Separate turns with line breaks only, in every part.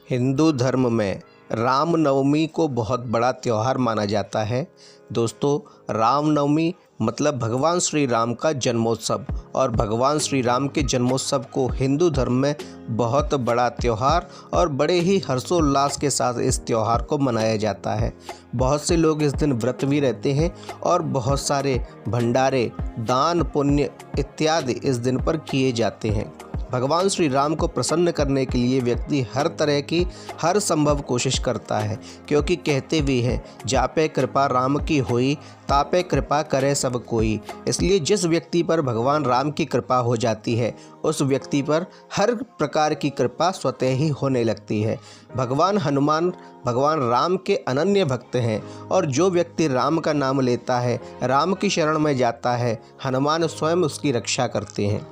हिंदू धर्म में रामनवमी को बहुत बड़ा त्यौहार माना जाता है। दोस्तों, रामनवमी मतलब भगवान श्री राम का जन्मोत्सव, और भगवान श्री राम के जन्मोत्सव को हिंदू धर्म में बहुत बड़ा त्यौहार और बड़े ही हर्षोल्लास के साथ इस त्यौहार को मनाया जाता है। बहुत से लोग इस दिन व्रत भी रहते हैं और बहुत सारे भंडारे, दान, पुण्य इत्यादि इस दिन पर किए जाते हैं। भगवान श्री राम को प्रसन्न करने के लिए व्यक्ति हर तरह की हर संभव कोशिश करता है, क्योंकि कहते भी हैं, जापे कृपा राम की होई, तापे कृपा करे सब कोई। इसलिए जिस व्यक्ति पर भगवान राम की कृपा हो जाती है, उस व्यक्ति पर हर प्रकार की कृपा स्वतः ही होने लगती है। भगवान हनुमान भगवान राम के अनन्य भक्त हैं, और जो व्यक्ति राम का नाम लेता है, राम की शरण में जाता है, हनुमान स्वयं उसकी रक्षा करते हैं।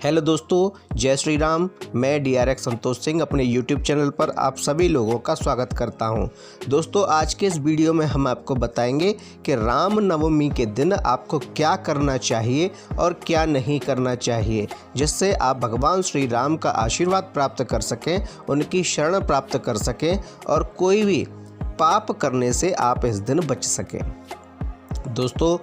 हेलो दोस्तों, जय श्री राम। मैं DRX संतोष सिंह अपने YouTube चैनल पर आप सभी लोगों का स्वागत करता हूं। दोस्तों, आज के इस वीडियो में हम आपको बताएंगे कि राम नवमी के दिन आपको क्या करना चाहिए और क्या नहीं करना चाहिए, जिससे आप भगवान श्री राम का आशीर्वाद प्राप्त कर सकें, उनकी शरण प्राप्त कर सकें और कोई भी पाप करने से आप इस दिन बच सकें। दोस्तों,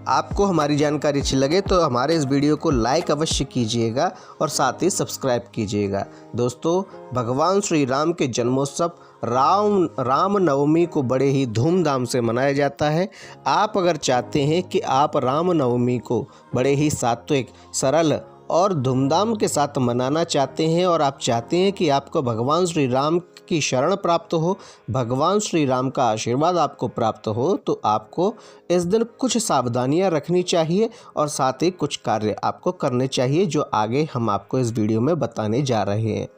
आपको हमारी जानकारी अच्छी लगे तो हमारे इस वीडियो को लाइक अवश्य कीजिएगा और साथ ही सब्सक्राइब कीजिएगा। दोस्तों, भगवान श्री राम के जन्मोत्सव राम नवमी को बड़े ही धूमधाम से मनाया जाता है। आप अगर चाहते हैं कि आप राम नवमी को बड़े ही सात्विक, सरल और धूमधाम के साथ मनाना चाहते हैं, और आप चाहते हैं कि आपको भगवान श्री राम की शरण प्राप्त हो, भगवान श्री राम का आशीर्वाद आपको प्राप्त हो, तो आपको इस दिन कुछ सावधानियां रखनी चाहिए और साथ ही कुछ कार्य आपको करने चाहिए, जो आगे हम आपको इस वीडियो में बताने जा रहे हैं।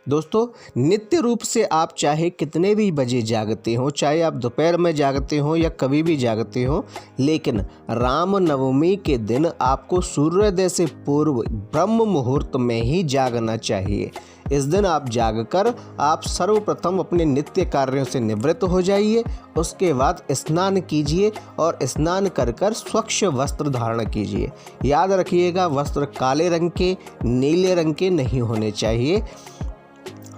दोस्तों, नित्य रूप से आप चाहे कितने भी बजे जागते हो, चाहे आप दोपहर में जागते हो या कभी भी जागते हो, लेकिन राम नवमी के दिन आपको सूर्योदय से पूर्व ब्रह्म मुहूर्त में ही जागना चाहिए। इस दिन आप जागकर आप सर्वप्रथम अपने नित्य कार्यों से निवृत्त हो जाइए। उसके बाद स्नान कीजिए और स्नान कर स्वच्छ वस्त्र धारण कीजिए। याद रखिएगा, वस्त्र काले रंग के, नीले रंग के नहीं होने चाहिए।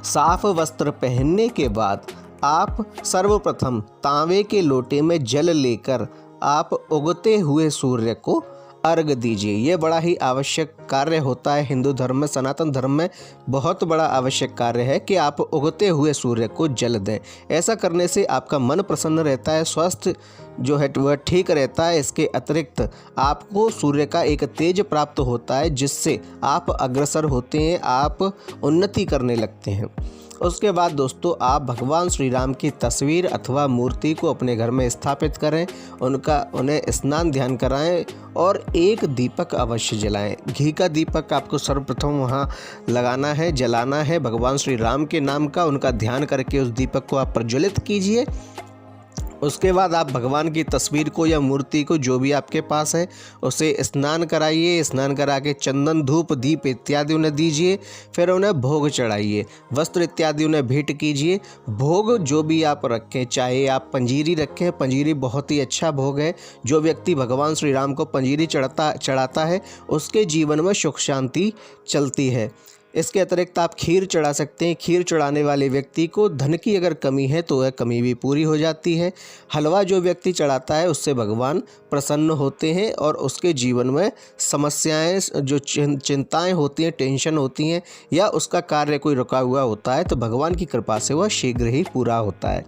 साफ वस्त्र पहनने के बाद आप सर्वप्रथम तांबे के लोटे में जल लेकर आप उगते हुए सूर्य को अर्घ दीजिए। ये बड़ा ही आवश्यक कार्य होता है हिंदू धर्म में, सनातन धर्म में बहुत बड़ा आवश्यक कार्य है कि आप उगते हुए सूर्य को जल दें। ऐसा करने से आपका मन प्रसन्न रहता है, स्वास्थ्य जो है वह ठीक रहता है। इसके अतिरिक्त आपको सूर्य का एक तेज प्राप्त होता है, जिससे आप अग्रसर होते हैं, आप उन्नति करने लगते हैं। उसके बाद दोस्तों, आप भगवान श्री राम की तस्वीर अथवा मूर्ति को अपने घर में स्थापित करें, उन्हें स्नान ध्यान कराएं और एक दीपक अवश्य जलाएं। घी का दीपक आपको सर्वप्रथम वहां लगाना है, जलाना है, भगवान श्री राम के नाम का, उनका ध्यान करके उस दीपक को आप प्रज्वलित कीजिए। उसके बाद आप भगवान की तस्वीर को या मूर्ति को, जो भी आपके पास है, उसे स्नान कराइए। स्नान करा के चंदन, धूप, दीप इत्यादि उन्हें दीजिए। फिर उन्हें भोग चढ़ाइए, वस्त्र इत्यादि उन्हें भेंट कीजिए। भोग जो भी आप रखें, चाहे आप पंजीरी रखें, पंजीरी बहुत ही अच्छा भोग है। जो व्यक्ति भगवान श्री राम को पंजीरी चढ़ाता है, उसके जीवन में सुख शांति चलती है। इसके अतिरिक्त आप खीर चढ़ा सकते हैं। खीर चढ़ाने वाले व्यक्ति को धन की अगर कमी है तो वह कमी भी पूरी हो जाती है। हलवा जो व्यक्ति चढ़ाता है, उससे भगवान प्रसन्न होते हैं और उसके जीवन में समस्याएं, जो चिंताएं होती हैं, टेंशन होती हैं, या उसका कार्य कोई रुका हुआ होता है, तो भगवान की कृपा से वह शीघ्र ही पूरा होता है।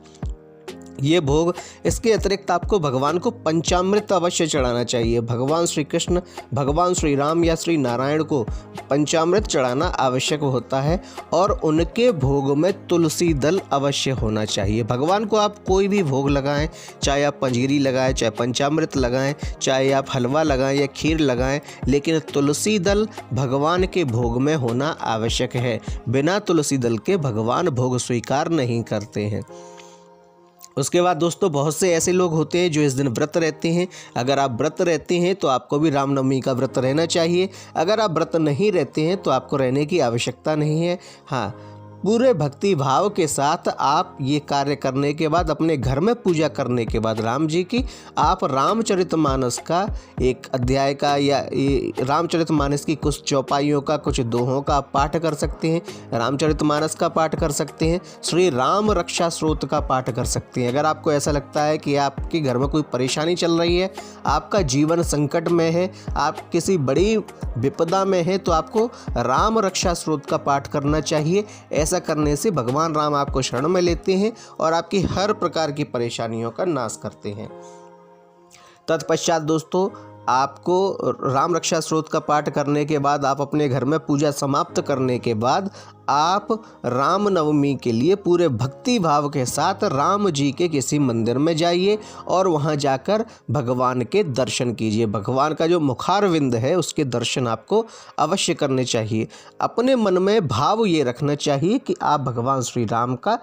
ये भोग, इसके अतिरिक्त आपको भगवान को पंचामृत अवश्य चढ़ाना चाहिए। भगवान श्री कृष्ण, भगवान श्री राम या श्री नारायण को पंचामृत चढ़ाना आवश्यक होता है, और उनके भोग में तुलसी दल अवश्य होना चाहिए। भगवान को आप कोई भी भोग लगाएं, चाहे आप पंजीरी लगाएं, चाहे पंचामृत लगाएं, चाहे आप हलवा लगाएं या खीर लगाएं, लेकिन तुलसी दल भगवान के भोग में होना आवश्यक है। बिना तुलसी दल के भगवान भोग स्वीकार नहीं करते हैं। उसके बाद दोस्तों, बहुत से ऐसे लोग होते हैं जो इस दिन व्रत रहते हैं। अगर आप व्रत रहते हैं तो आपको भी रामनवमी का व्रत रहना चाहिए। अगर आप व्रत नहीं रहते हैं तो आपको रहने की आवश्यकता नहीं है। हाँ, पूरे भक्ति भाव के साथ आप ये कार्य करने के बाद, अपने घर में पूजा करने के बाद राम जी की, आप रामचरितमानस का एक अध्याय का या रामचरितमानस की कुछ चौपाइयों का, कुछ दोहों का पाठ कर सकते हैं, रामचरितमानस का पाठ कर सकते हैं, श्री राम रक्षा स्रोत का पाठ कर सकते हैं। अगर आपको ऐसा लगता है कि आपके घर में कोई परेशानी चल रही है, आपका जीवन संकट में है, आप किसी बड़ी विपदा में है, तो आपको राम रक्षा स्रोत का पाठ करना चाहिए। ऐसा करने से भगवान राम आपको शरण में लेते हैं और आपकी हर प्रकार की परेशानियों का नाश करते हैं। तत्पश्चात दोस्तों, आपको राम रक्षा स्रोत का पाठ करने के बाद, आप अपने घर में पूजा समाप्त करने के बाद, आप रामनवमी के लिए पूरे भक्ति भाव के साथ राम जी के किसी मंदिर में जाइए और वहां जाकर भगवान के दर्शन कीजिए। भगवान का जो मुखारविंद है उसके दर्शन आपको अवश्य करने चाहिए। अपने मन में भाव ये रखना चाहिए कि आप भगवान श्री राम का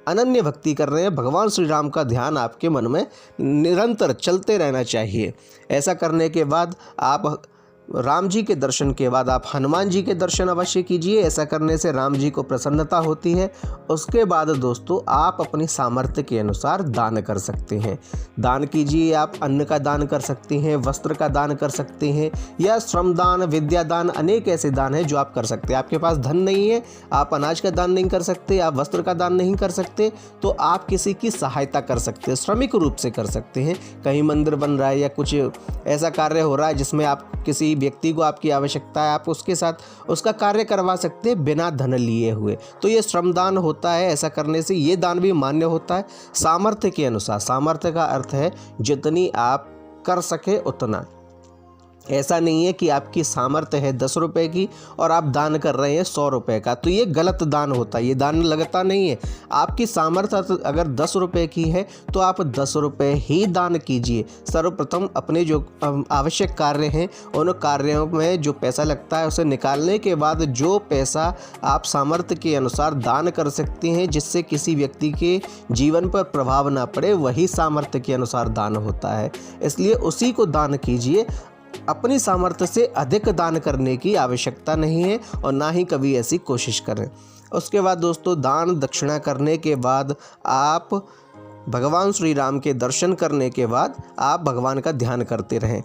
अनन्य भक्ति कर रहे हैं, भगवान श्री राम का ध्यान आपके मन में निरंतर चलते रहना चाहिए। ऐसा करने के बाद आप राम जी के दर्शन के बाद आप हनुमान जी के दर्शन अवश्य कीजिए। ऐसा करने से राम जी को प्रसन्नता होती है। उसके बाद दोस्तों, आप अपनी सामर्थ्य के अनुसार दान कर सकते हैं। दान कीजिए, आप अन्न का दान कर सकते हैं, वस्त्र का दान कर सकते हैं, या श्रम दान, विद्या दान, अनेक ऐसे दान हैं जो आप कर सकते हैं। आपके पास धन नहीं है, आप अनाज का दान नहीं कर सकते, आप वस्त्र का दान नहीं कर सकते, तो आप किसी की सहायता कर सकते हैं, श्रमिक रूप से कर सकते हैं। कहीं मंदिर बन रहा है या कुछ ऐसा कार्य हो रहा है जिसमें आप किसी व्यक्ति को आपकी आवश्यकता है, आप उसके साथ उसका कार्य करवा सकते हैं बिना धन लिए हुए, तो ये श्रमदान होता है। ऐसा करने से ये दान भी मान्य होता है सामर्थ्य के अनुसार। सामर्थ्य का अर्थ है जितनी आप कर सके उतना। ऐसा नहीं है कि आपकी सामर्थ्य है 10 रुपए की और आप दान कर रहे हैं 100 रुपए का, तो ये गलत दान होता है, ये दान लगता नहीं है। आपकी सामर्थ्य अगर 10 रुपए की है तो आप 10 रुपए ही दान कीजिए। सर्वप्रथम अपने जो आवश्यक कार्य हैं उन कार्यों में जो पैसा लगता है उसे निकालने के बाद जो पैसा आप सामर्थ्य के अनुसार दान कर सकते हैं जिससे किसी व्यक्ति के जीवन पर प्रभाव ना पड़े, वही सामर्थ्य के अनुसार दान होता है। इसलिए उसी को दान कीजिए। अपनी सामर्थ्य से अधिक दान करने की आवश्यकता नहीं है और ना ही कभी ऐसी कोशिश करें। उसके बाद दोस्तों, दान दक्षिणा करने के बाद आप भगवान श्री राम के दर्शन करने के बाद आप भगवान का ध्यान करते रहें।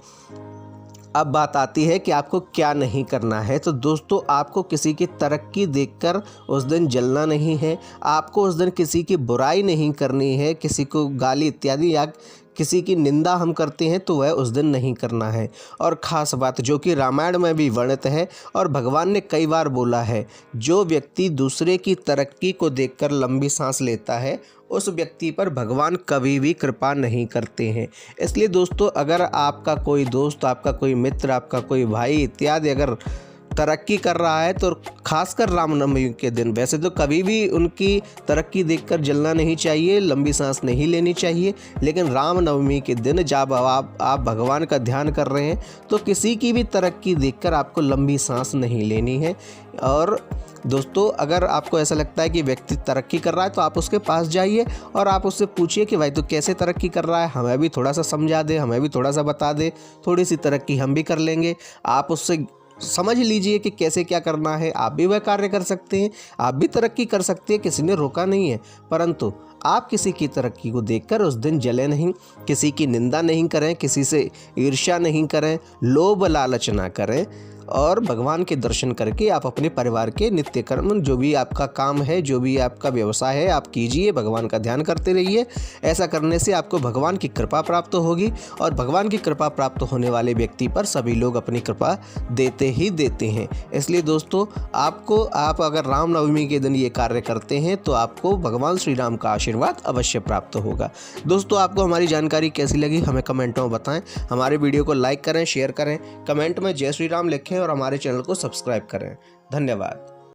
अब बात आती है कि आपको क्या नहीं करना है। तो दोस्तों, आपको किसी की तरक्की देखकर उस दिन जलना नहीं है, आपको उस दिन किसी की बुराई नहीं करनी है, किसी को गाली इत्यादि या किसी की निंदा हम करते हैं तो वह उस दिन नहीं करना है। और ख़ास बात जो कि रामायण में भी वर्णित है और भगवान ने कई बार बोला है, जो व्यक्ति दूसरे की तरक्की को देखकर लंबी सांस लेता है उस व्यक्ति पर भगवान कभी भी कृपा नहीं करते हैं। इसलिए दोस्तों, अगर आपका कोई दोस्त, आपका कोई मित्र, आपका कोई भाई इत्यादि अगर तरक्की कर रहा है तो खासकर रामनवमी के दिन, वैसे तो कभी भी उनकी तरक्की देखकर जलना नहीं चाहिए, लंबी सांस नहीं लेनी चाहिए, लेकिन रामनवमी के दिन जब आप भगवान का ध्यान कर रहे हैं तो किसी की भी तरक्की देखकर आपको लंबी सांस नहीं लेनी है। और दोस्तों, अगर आपको ऐसा लगता है कि व्यक्ति तरक्की कर रहा है तो आप उसके पास जाइए और आप उससे पूछिए कि भाई तू कैसे तरक्की कर रहा है, हमें भी थोड़ा सा समझा दे, हमें भी थोड़ा सा बता दे, थोड़ी सी तरक्की हम भी कर लेंगे। आप उससे समझ लीजिए कि कैसे क्या करना है, आप भी वह कार्य कर सकते हैं, आप भी तरक्की कर सकते हैं, किसी ने रोका नहीं है। परंतु आप किसी की तरक्की को देखकर उस दिन जले नहीं, किसी की निंदा नहीं करें, किसी से ईर्ष्या नहीं करें, लोभ लालच ना करें और भगवान के दर्शन करके आप अपने परिवार के नित्य कर्म, जो भी आपका काम है, जो भी आपका व्यवसाय है, आप कीजिए, भगवान का ध्यान करते रहिए। ऐसा करने से आपको भगवान की कृपा प्राप्त होगी और भगवान की कृपा प्राप्त होने वाले व्यक्ति पर सभी लोग अपनी कृपा देते ही देते हैं। इसलिए दोस्तों, आप अगर रामनवमी के दिन ये कार्य करते हैं तो आपको भगवान श्री राम का आशीर्वाद अवश्य प्राप्त होगा। दोस्तों, आपको हमारी जानकारी कैसी लगी हमें कमेंटों में बताएं। हमारे वीडियो को लाइक करें, शेयर करें, कमेंट में जय श्री राम लिखें और हमारे चैनल को सब्सक्राइब करें। धन्यवाद।